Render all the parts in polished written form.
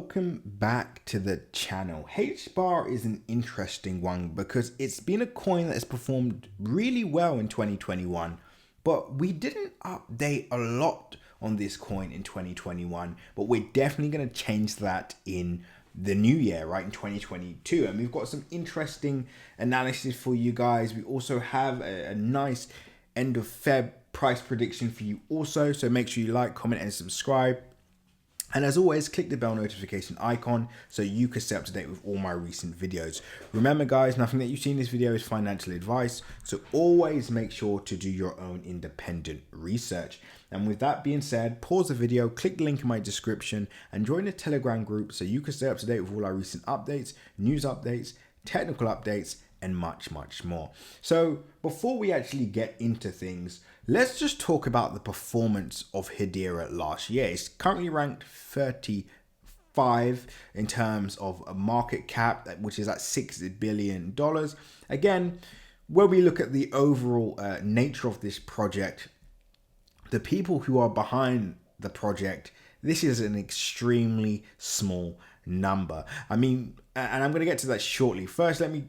welcome back to the channel. HBAR is an interesting one because it's been a coin that has performed really well in 2021, but we didn't update a lot on this coin in 2021, but we're definitely going to change that in the new year, right, in 2022. And we've got some interesting analysis for you guys. We also have a nice end of Feb price prediction for you also, so make sure you like, comment and subscribe. And as always, click the bell notification icon so you can stay up to date with all my recent videos. Remember guys, nothing that you see in this video is financial advice, so always make sure to do your own independent research. And with that being said, pause the video, click the link in my description and join the Telegram group so you can stay up to date with all our recent updates, news updates, technical updates, and much more. So before we actually get into things, let's just talk about the performance of Hedera last year. It's currently ranked 35 in terms of a market cap, which is at $6 billion. Again, when we look at the overall nature of this project, the people who are behind the project, this is an extremely small number. I mean, and I'm going to get to that shortly. First, let me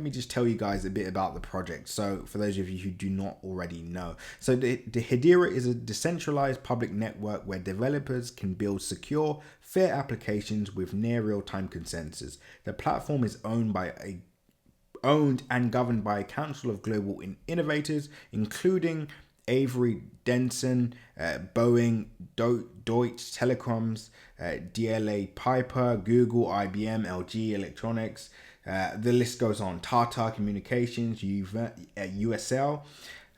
just tell you guys a bit about the project. So for those of you who do not already know, so the Hedera is a decentralized public network where developers can build secure, fair applications with near real-time consensus. The platform is owned and governed by a council of global innovators, including Avery Denson, Boeing, Deutsche Telekoms, DLA Piper, Google, IBM, LG Electronics. The list goes on. Tata Communications, USL.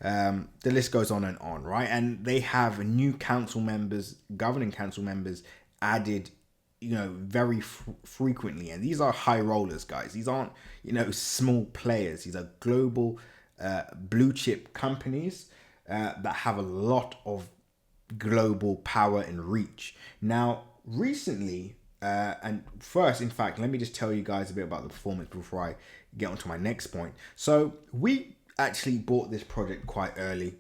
The list goes on and on, right? And they have new council members, governing council members added, very frequently. And these are high rollers, guys. These aren't, small players. These are global blue chip companies that have a lot of global power and reach. Now, recently, and first, in fact, let me just tell you guys a bit about the performance before I get onto my next point. So we actually bought this project quite early.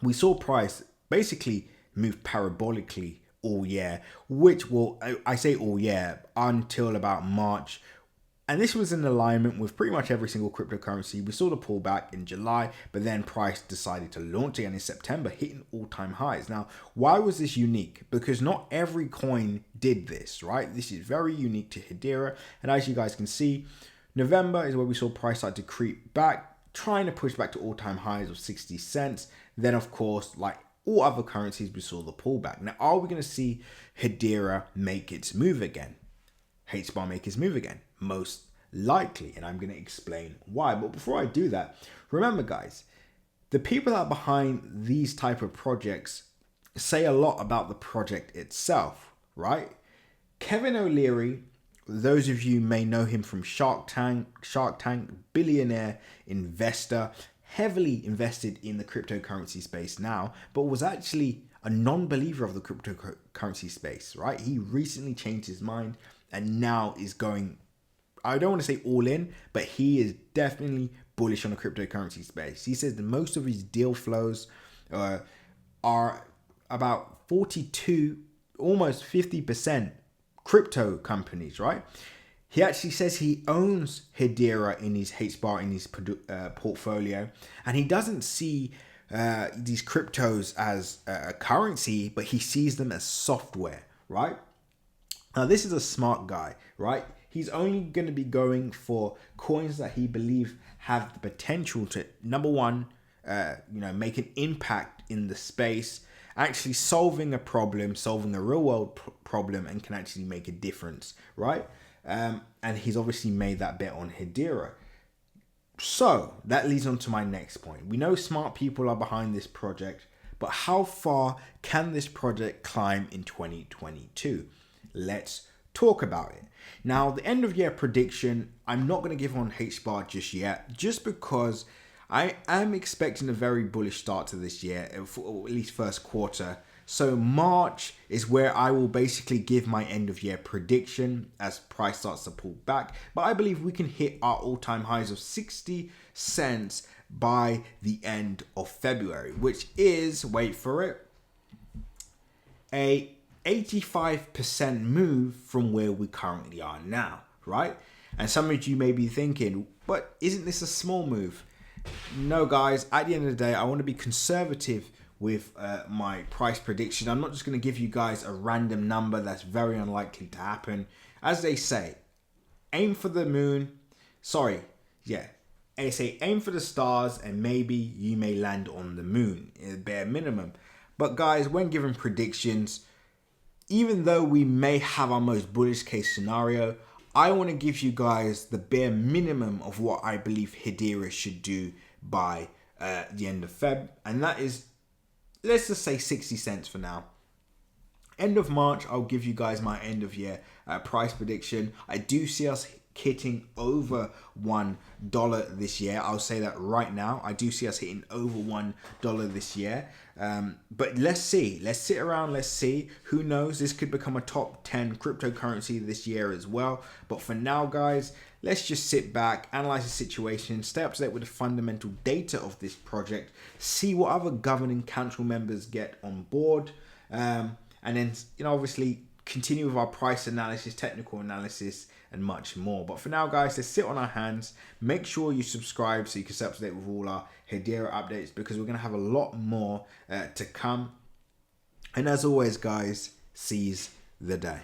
We saw price basically move parabolically all year, which will, I say all year, until about March. And this was in alignment with pretty much every single cryptocurrency. We saw the pullback in July, but then price decided to launch again in September, hitting all-time highs. Now, why was this unique? Because not every coin did this, right? This is very unique to Hedera. And as you guys can see, November is where we saw price start to creep back, trying to push back to all-time highs of 60 cents. Then, of course, like all other currencies, we saw the pullback. Now, are we going to see Hedera make its move again? HBAR make its move again? Most likely, and I'm going to explain why. But before I do that, remember guys, the people that are behind these type of projects say a lot about the project itself, right? Kevin O'Leary, those of you may know him from Shark Tank, billionaire investor, heavily invested in the cryptocurrency space now, but was actually a non-believer of the cryptocurrency space, right? He recently changed his mind and now is going, I don't want to say all in, but he is definitely bullish on the cryptocurrency space. He says that most of his deal flows are about 42, almost 50% crypto companies, right? He actually says he owns Hedera in his HBAR in his portfolio, and he doesn't see these cryptos as a currency, but he sees them as software, right? Now, this is a smart guy, right? He's only going to be going for coins that he believes have the potential to, number one, make an impact in the space, actually solving a problem, solving a real world problem, and can actually make a difference, right? And he's obviously made that bet on Hedera. So that leads on to my next point. We know smart people are behind this project, but how far can this project climb in 2022? Let's talk about it. Now, the end of year prediction, I'm not going to give on HBAR just yet, just because I am expecting a very bullish start to this year, or at least first quarter. So March is where I will basically give my end of year prediction as price starts to pull back. But I believe we can hit our all-time highs of 60 cents by the end of February, which is, wait for it, a 85% move from where we currently are now, right? And some of you may be thinking, but isn't this a small move? No, guys, at the end of the day, I want to be conservative with my price prediction. I'm not just going to give you guys a random number that's very unlikely to happen. As they say, aim for the moon. Sorry, yeah. They say aim for the stars and maybe you may land on the moon, at bare minimum. But guys, when given predictions, even though we may have our most bullish case scenario, I want to give you guys the bare minimum of what I believe Hedera should do by the end of Feb. And that is, let's just say 60 cents for now. End of March, I'll give you guys my end of year price prediction. I do see us hitting over $1 this year. I'll say that right now. I do see us hitting over $1 this year. But let's see. Let's sit around. Let's see. Who knows? This could become a top 10 cryptocurrency this year as well. But for now, guys, let's just sit back, analyze the situation, stay up to date with the fundamental data of this project, see what other governing council members get on board, and then, obviously continue with our price analysis, technical analysis, and much more. But for now, guys, let's sit on our hands. Make sure you subscribe so you can stay up to date with all our Hedera updates, because we're going to have a lot more to come. And as always, guys, seize the day.